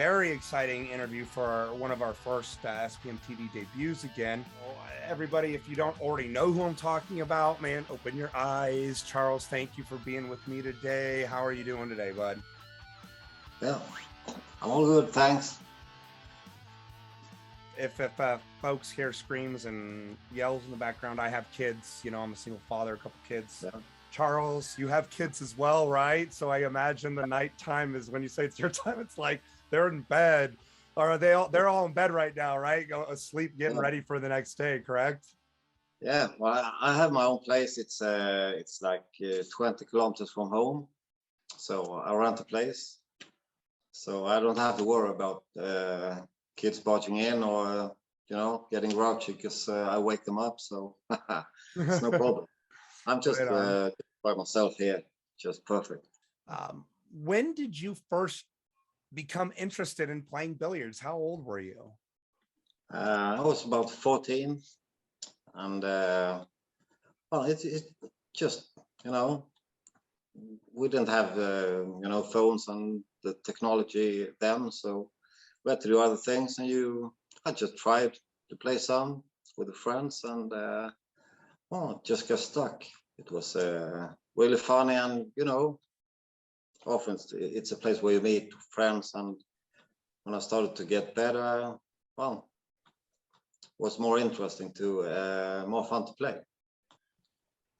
very exciting interview for one of our first SPM TV debuts again. Well, everybody, if you don't already know who I'm talking about, man, open your eyes. Charles, thank you for being with me today. How are you doing today, bud? Yeah, I'm all good, thanks. If folks hear screams and yells in the background, I have kids. You know, I'm a single father, a couple kids. Yeah. Charles, you have kids as well, right? So I imagine the nighttime is when you say it's your time, it's like they're in bed. Or are they all? They're all in bed right now, right? Go asleep, getting ready for the next day, correct? Yeah, well, I have my own place. It's like 20 kilometers from home, so I rent a place, so I don't have to worry about kids barging in or getting grouchy because I wake them up. So it's no problem. I'm just by myself here, just perfect. When did you first become interested in playing billiards? How old were you? I was about 14, and well, it just we didn't have phones and the technology then, so we had to do other things, and I just tried to play some with the friends, and well, just got stuck. It was really funny, and often it's a place where you meet friends, and when I started to get better, well, it was more interesting to more fun to play.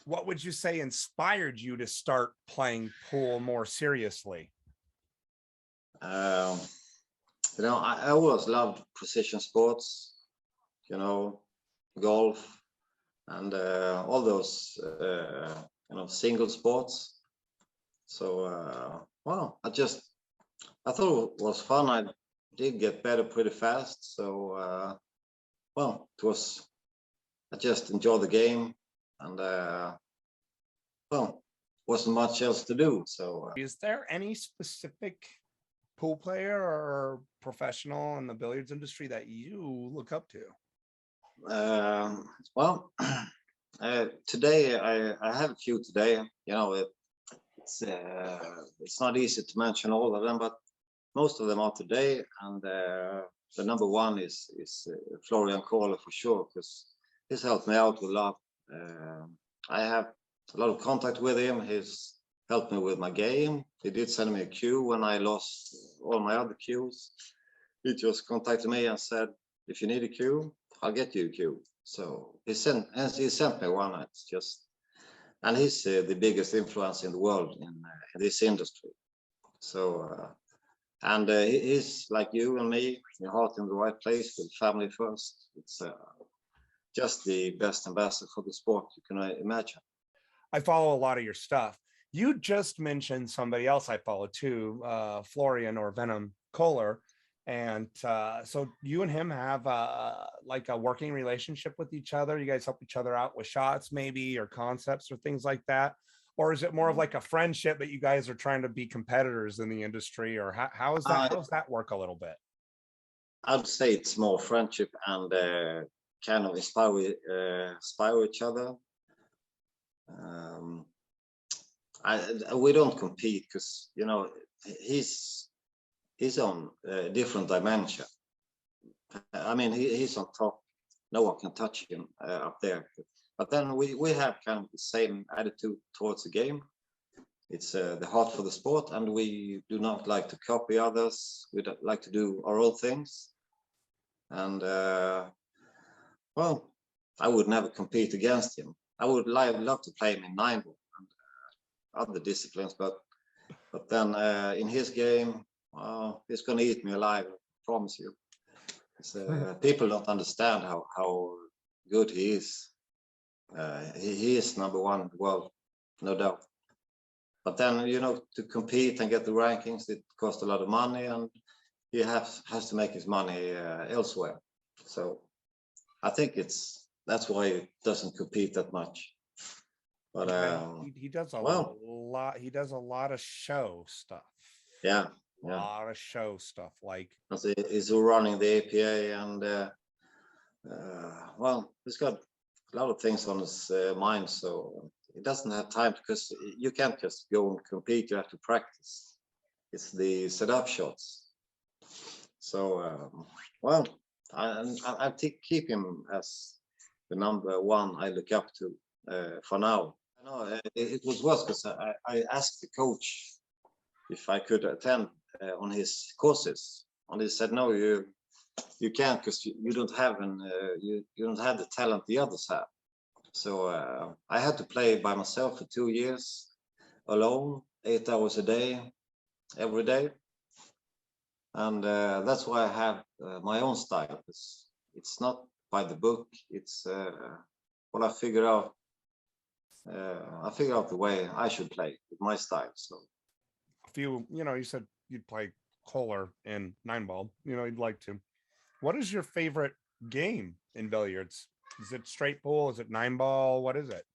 What would you say inspired you to start playing pool more seriously? I always loved precision sports, golf, and all those single sports. So well, I thought it was fun. I did get better pretty fast, so well, I just enjoyed the game, and well, wasn't much else to do. So is there any specific pool player or professional in the billiards industry that you look up to? Well, today I have a few today. It's not easy to mention all of them, but most of them are today, and the number one is Florian Kohler for sure, because he's helped me out a lot. I have a lot of contact with him. He's helped me with my game. He did send me a cue when I lost all my other cues. He just contacted me and said, if you need a cue, I'll get you a cue. So he sent me one. It's just, and he's the biggest influence in the world in this industry. So and he's like you and me, your heart in the right place, with family first. It's just the best ambassador for the sport you can imagine. I follow a lot of your stuff. You just mentioned somebody else I follow too, Florian or Venom Kohler. And so you and him have like a working relationship with each other. You guys help each other out with shots maybe, or concepts or things like that. Or is it more of like a friendship that you guys are trying to be competitors in the industry? Or how does that work a little bit? I'd say it's more friendship and kind of inspire each other. We don't compete because he's on a different dimension. I mean, he's on top. No one can touch him up there. But then we have kind of the same attitude towards the game. It's the heart for the sport, and we do not like to copy others. We don't like to do our own things. And well, I would never compete against him. I would love to play him in 9-ball and other disciplines, but then in his game, he's going to eat me alive. I promise you. People don't understand how good he is. He is number one in the world, no doubt. But then to compete and get the rankings, it costs a lot of money, and he has to make his money elsewhere. So I think that's why he doesn't compete that much. But he does a lot. He does a lot of show stuff. Yeah. A lot of show stuff, like he's running the APA, and well, he's got a lot of things on his mind, so he doesn't have time, because you can't just go and compete. You have to practice. It's the setup shots. So, well, keep him as the number one I look up to for now. No, it was worse because I asked the coach if I could attend on his courses, and he said, "No, you can't because you don't have you don't have the talent the others have." So I had to play by myself for 2 years, alone, 8 hours a day, every day, and that's why I have my own style. It's not by the book. It's what I figure out. I figure out the way I should play with my style. So If you know, you said you'd play Kohler in 9-ball, you know, you'd like to. What is your favorite game in billiards? Is it straight pool? Is it 9-ball? What is it?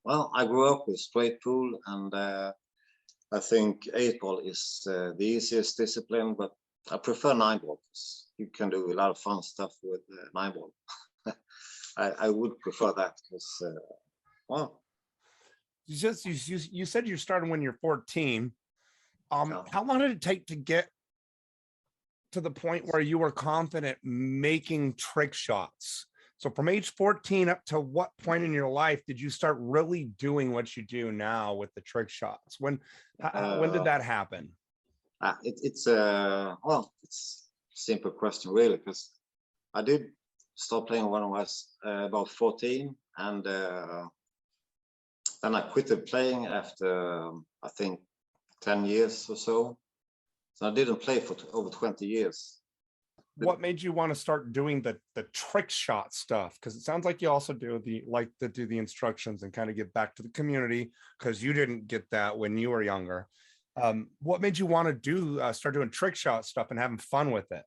well, I grew up with straight pool, and I think 8-ball is the easiest discipline, but I prefer 9-ball because you can do a lot of fun stuff with 9-ball. I would prefer that because, well, You said you started when you're 14. yeah. How long did it take to get to the point where you were confident making trick shots? So from age 14 up to what point in your life did you start really doing what you do now with the trick shots? When did that happen? It's well, it's a simple question really, because I did start playing when I was about 14, and then I quit playing after I think 10 years or so. So I didn't play for over 20 years. What made you want to start doing the trick shot stuff? Because it sounds like you also do the instructions and kind of give back to the community, because you didn't get that when you were younger. What made you want to start doing trick shot stuff and having fun with it?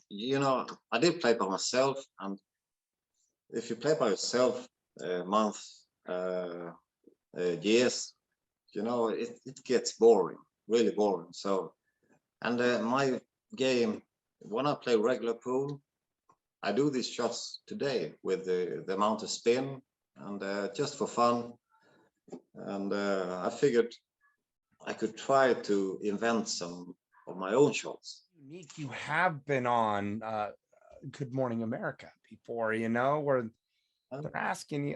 You know, I did play by myself, and if you play by yourself months, years, you know, it gets boring, really boring. So, and my game, when I play regular pool, I do these shots today with the amount of spin, and just for fun. And I figured I could try to invent some of my own shots. Unique. You have been on Good Morning America before, you know, where they're asking you.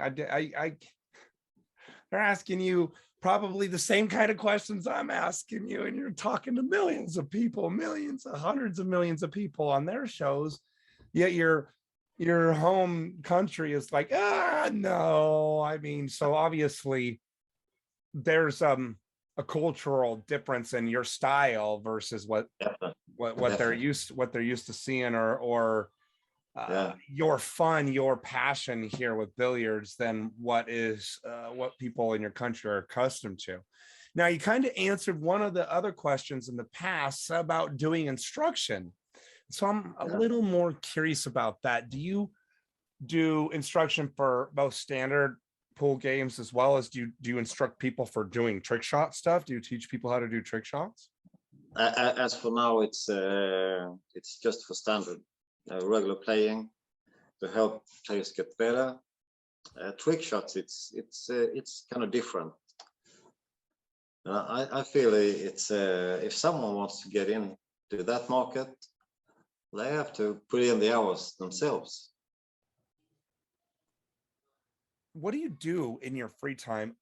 They're asking you probably the same kind of questions I'm asking you, and you're talking to millions of people, hundreds of millions of people on their shows, yet your home country is like, no. I mean, so obviously there's a cultural difference in your style versus what they're used to seeing, or your fun, your passion here with billiards than what people in your country are accustomed to. Now, you kind of answered one of the other questions in the past about doing instruction. So I'm a little more curious about that. Do you do instruction for both standard pool games as well as do you instruct people for doing trick shot stuff? Do you teach people how to do trick shots? As for now, it's just for standard regular playing to help players get better. Trick shots, it's kind of different. I feel it's if someone wants to get into that market, they have to put in the hours themselves. What do you do in your free time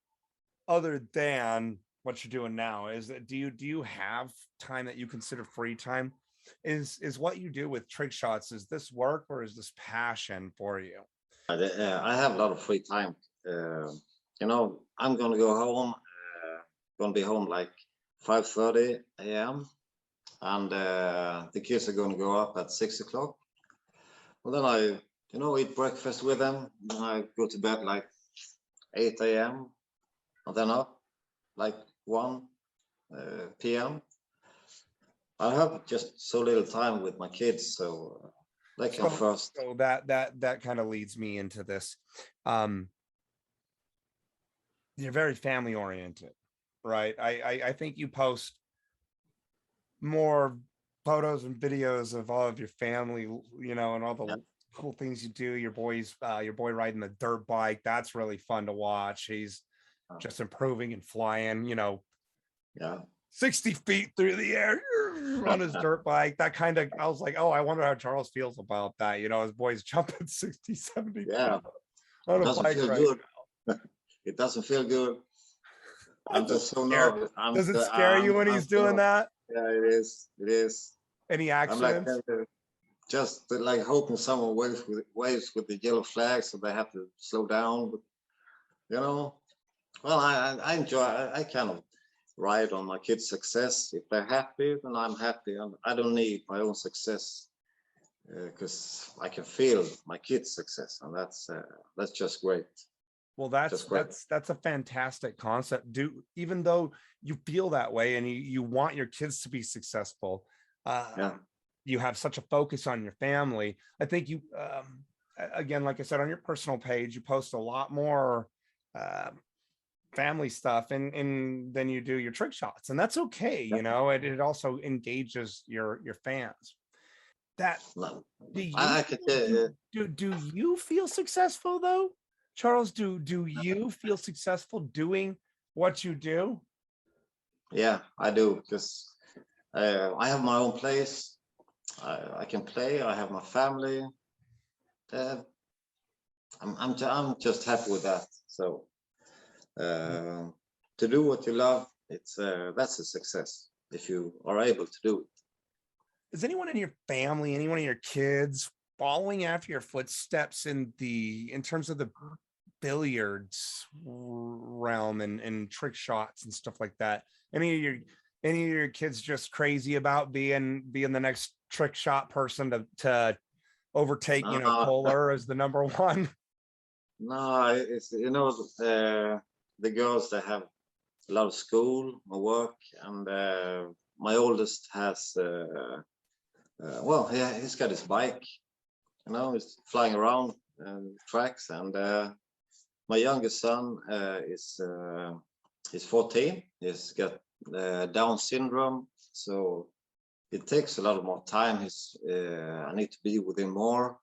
other than what you're doing now? Is that do you have time that you consider free time? Is what you do with trick shots, is this work or is this passion for you? I have a lot of free time. You know, I'm gonna go home. Gonna be home like 5:30 a.m. and the kids are gonna go up at 6 o'clock. Well, then I, you know, eat breakfast with them. Then I go to bed like 8 a.m. and then up like 1 p.m. I have just so little time with my kids, so they come first. So that kind of leads me into this. You're very family oriented, right? I think you post more photos and videos of all of your family, you know, and all the cool things you do. Your boy riding the dirt bike. That's really fun to watch. He's just improving and flying, you know. Yeah. 60 feet through the air on his dirt bike. That kind of, I was like, oh, I wonder how Charles feels about that. You know, his boys jumping 60, 70 Yeah, feet on it a doesn't bike feel right good. now. It doesn't feel good. I'm Does it just so scare, nervous. does it scare you when he's doing so, that? yeah, it is. It is. Any I'm like accidents? just like hoping someone waves with the yellow flag, so they have to slow down. But, you know, well, I enjoy. I kind of ride on my kids' success. If they're happy, then I'm happy. And I don't need my own success because I can feel my kids' success, and that's just great. Well, that's a fantastic concept. Even though you feel that way and you want your kids to be successful, Yeah. you have such a focus on your family. I think you, again, like I said, on your personal page, you post a lot more family stuff and then you do your trick shots, and that's okay. You know, it also engages your fans. That No, do you I could. do you feel successful though, Charles? Do you feel successful doing what you do? Yeah, I do, because I have my own place. I can play. I have my family. Uh, I'm just happy with that. So to do what you love, that's a success if you are able to do it. Is anyone in your family, anyone of your kids following after your footsteps in terms of the billiards realm and trick shots and stuff like that? Any of your kids just crazy about being the next trick shot person to overtake, you know, Kohler as the number one? No, it's the girls that have a lot of school or work, and my oldest has well, yeah, he's got his bike, you know, he's flying around tracks, and my youngest son he's 14. He's got Down syndrome, so it takes a lot of more time. I need to be with him more.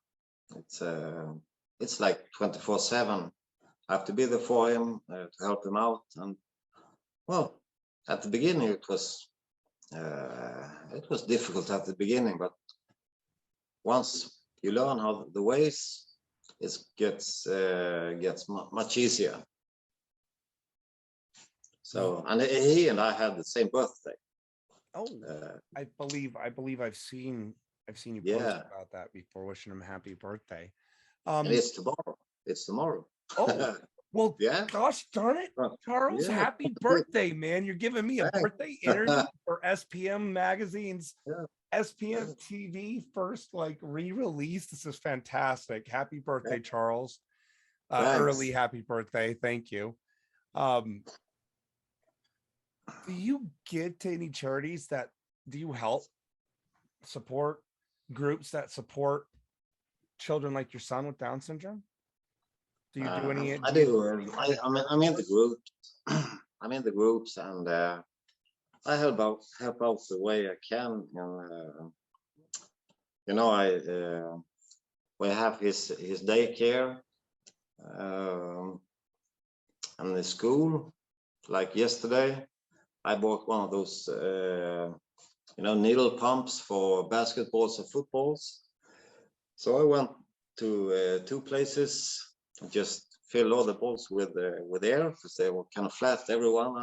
It's like 24/7. I have to be there for him to help him out. And well, at the beginning it was difficult at the beginning, but once you learn how the ways, it gets much easier. So, and he and I had the same birthday. Oh, I believe I've seen you post about that before, wishing him happy birthday. And it's tomorrow. It's tomorrow. Oh, well, yeah. Gosh darn it, Charles, happy birthday, man. You're giving me a birthday interview for SPM Magazine's SPM TV first, like, re-release. This is fantastic. Happy birthday, Charles. Early happy birthday. Thank you. Do you get to any charities do you help support groups that support children like your son with Down syndrome? Do you do any? I do. I'm in the group. I'm in the groups, and I help out the way I can. And you know, we have his daycare and the school. Like yesterday, I bought one of those needle pumps for basketballs and footballs. So I went to 2 places, just fill all the balls with air, because they were kind of flat, everyone,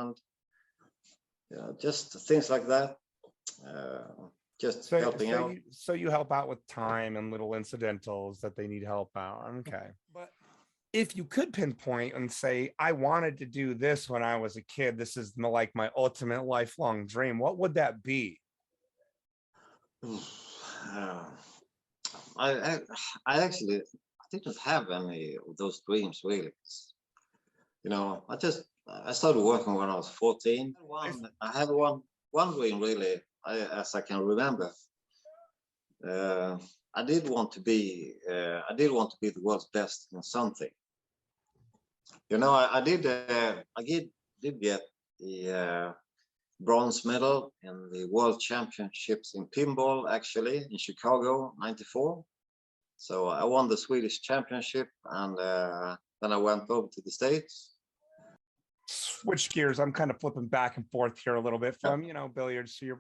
and just things like that. Just helping out. So you help out with time and little incidentals that they need help out. Okay. But if you could pinpoint and say, I wanted to do this when I was a kid, this is like my ultimate lifelong dream, what would that be? I actually didn't have any of those dreams, really. You know, I started working when I was 14. I had one dream, really, as I can remember. I did want to be the world's best in something. You know, I did get the bronze medal in the World Championships in pinball, actually, in Chicago, '94. So I won the Swedish championship, and then I went over to the States. switch gears. I'm kind of flipping back and forth here a little bit from, billiards to your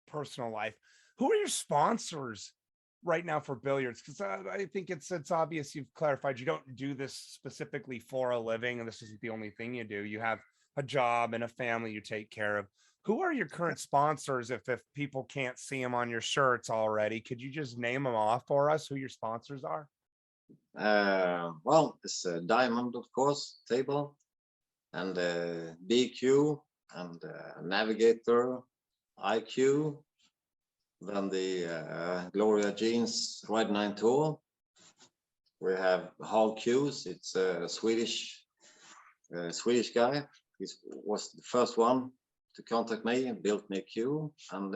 personal life. Who are your sponsors right now for billiards? Because I think it's obvious you've clarified you don't do this specifically for a living, and this isn't the only thing you do. You have a job and a family you take care of. Who are your current sponsors? If people can't see them on your shirts already, could you just name them off for us? Who your sponsors are? Well, it's Diamond, of course, table, and BQ, and Navigator, IQ, then the Gloria Jeans Ride 9 Tour. We have Hall Q's. It's a Swedish guy. He was the first one to contact me and built me a queue, and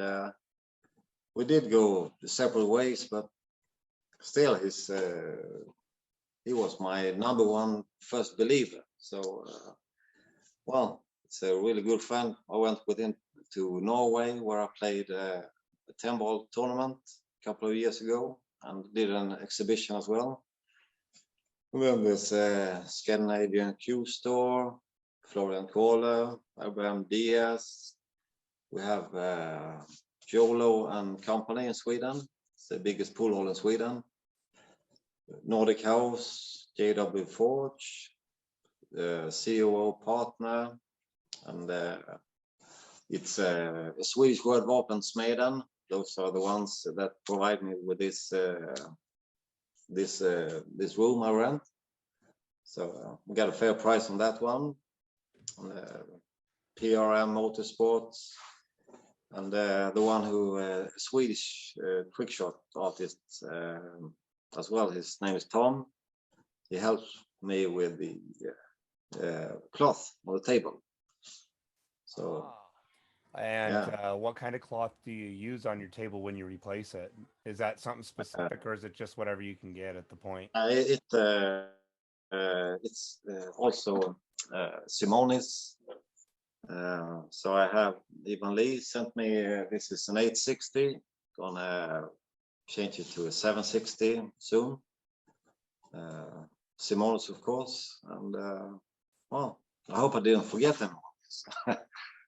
we did go separate ways, but still he was my number one first believer. So well, it's a really good friend. I went with him to Norway, where I played a 10-ball tournament a couple of years ago and did an exhibition as well. Then there's Scandinavian Q Store, Florian Kohler, Abraham Diaz. We have Jolo and Company in Sweden. It's the biggest pool hall in Sweden. Nordic House, JW Forge, COO partner, and it's a Swedish word Vapensmeden. Those are the ones that provide me with this room I rent. So we got a fair price on that one. PRM Motorsports, and the one who Swedish trick shot artist as well. His name is Tom. He helps me with the cloth on the table. So. And what kind of cloth do you use on your table when you replace it? Is that something specific, or is it just whatever you can get at the point? It's also Simone's. So I have Ivan Lee sent me. This is an 860. Gonna change it to a 760 soon. Simone's, of course, and well, I hope I didn't forget them.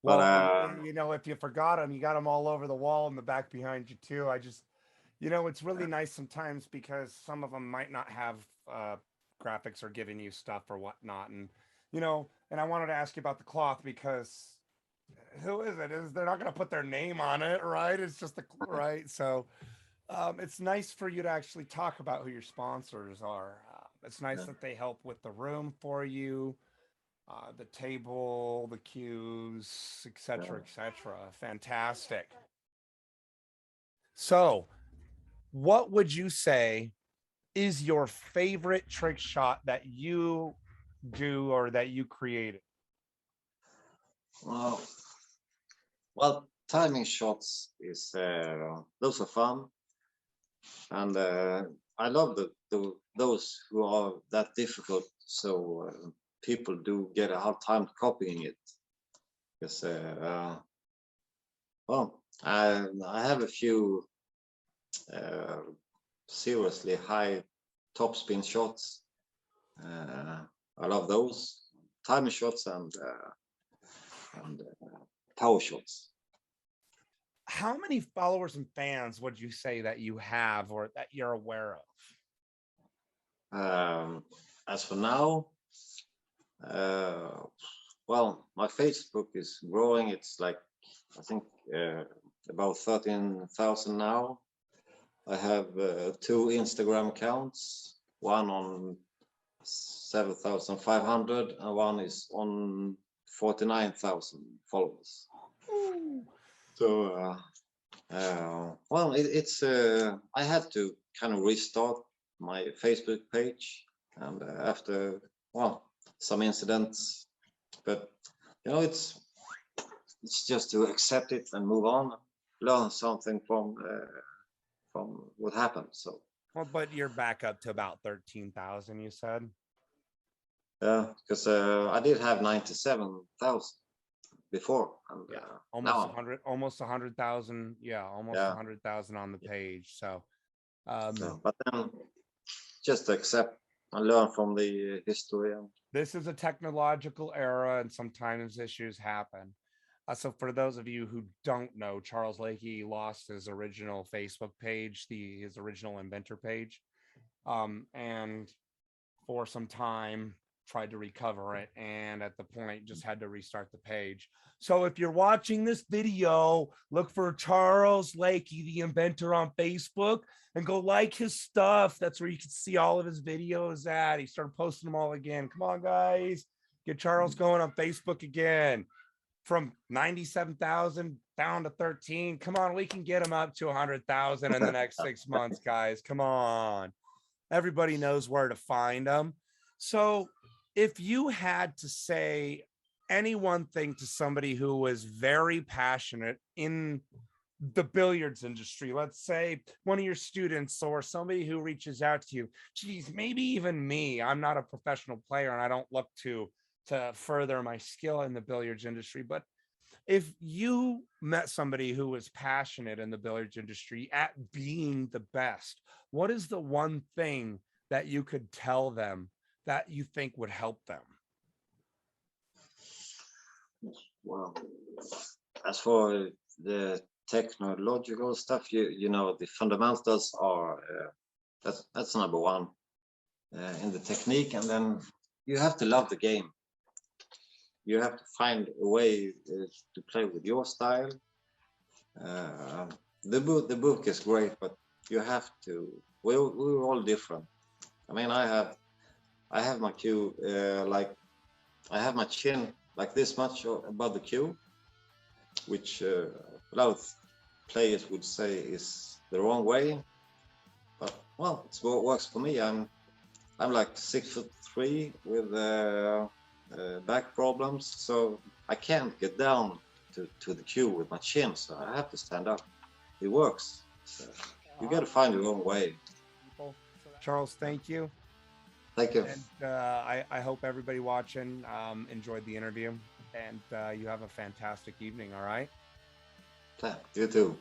Well, if you forgot them, you got them all over the wall in the back behind you too. I just, it's really nice sometimes because some of them might not have graphics or giving you stuff or whatnot. And, and I wanted to ask you about the cloth because who is it? They're not going to put their name on it, right? It's just right. So it's nice for you to actually talk about who your sponsors are. It's nice that they help with the room for you. The table, the cues, etc., etc. Fantastic. So, what would you say is your favorite trick shot that you do or that you created? Well, timing shots is those are fun, and I love those who are that difficult. So. People do get a hard time copying it because well, I have a few seriously high top spin shots. I love those timing shots and power shots. How many followers and fans would you say that you have or that you're aware of? As for now, well, my Facebook is growing. It's like, I think about 13,000 now. I have 2 Instagram accounts, one on 7,500 and one is on 49,000 followers. So well, it's I had to kind of restart my Facebook page, and after, well, some incidents, but it's just to accept it and move on, learn something from what happened. So well, but you're back up to about 13,000, you said. Yeah, because I did have 97,000 before, and almost 100,000. Yeah, almost 100,000 on the page. So but then just accept and learn from the history. This is a technological era, and sometimes issues happen. So for those of you who don't know, Charles Lakey lost his original Facebook page, his original Inventor page, and for some time tried to recover it, and at the point just had to restart the page. So if you're watching this video, look for Charles Lakey, the Inventor, on Facebook, and go like his stuff. That's where you can see all of his videos at. He started posting them all again. Come on, guys, get Charles going on Facebook again. From 97,000 down to 13. Come on, we can get him up to 100,000 in the next 6 months, guys. Come on. Everybody knows where to find them. So if you had to say any one thing to somebody who was very passionate in the billiards industry, let's say one of your students or somebody who reaches out to you, geez, maybe even me, I'm not a professional player and I don't look to further my skill in the billiards industry, but if you met somebody who was passionate in the billiards industry at being the best, what is the one thing that you could tell them that you think would help them? Well, as for the technological stuff, you know, the fundamentals are that's number one in the technique, and then you have to love the game. You have to find a way to play with your style. The book is great, but you have to. We're all different. I mean, I have my cue like I have my chin like this much above the cue, which a lot of players would say is the wrong way. But well, it's what works for me. I'm like 6'3" with back problems, so I can't get down to the cue with my chin, so I have to stand up. It works. So you got to find your own way. Charles, thank you. Thank you. And I hope everybody watching enjoyed the interview, and you have a fantastic evening. All right. You too.